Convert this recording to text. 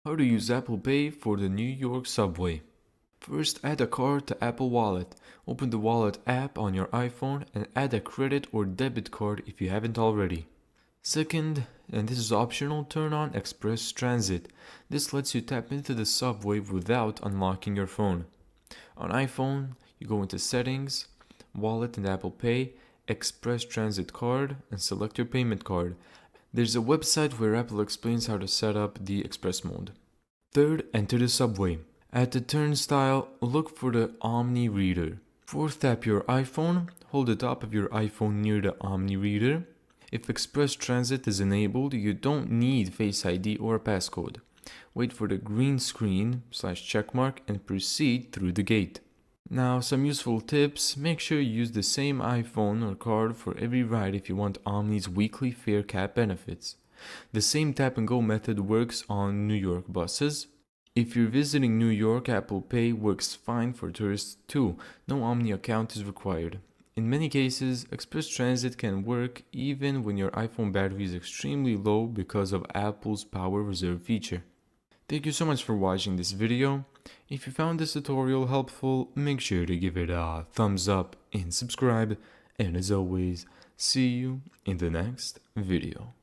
How to use Apple Pay for the New York subway. First, add a card to Apple Wallet. Open the Wallet app on your iPhone and add a credit or debit card if you haven't already. Second, and this is optional, turn on Express Transit. This lets you tap into the subway without unlocking your phone. On iPhone, you go into Settings, Wallet and Apple Pay, Express Transit Card, and select your payment card. There's a website where Apple explains how to set up the Express mode. Third, enter the subway. At the turnstile, look for the Omni Reader. Fourth, tap your iPhone. Hold the top of your iPhone near the Omni Reader. If Express Transit is enabled, you don't need Face ID or a passcode. Wait for the green screen /checkmark and proceed through the gate. Now, some useful tips. Make sure you use the same iPhone or card for every ride if you want Omni's weekly fare cap benefits. The same tap and go method works on New York buses. If you're visiting New York, Apple Pay works fine for tourists too. No Omni account is required. In many cases, Express Transit can work even when your iPhone battery is extremely low because of Apple's Power Reserve feature. Thank you so much for watching this video. If you found this tutorial helpful, make sure to give it a thumbs up and subscribe. And as always, see you in the next video.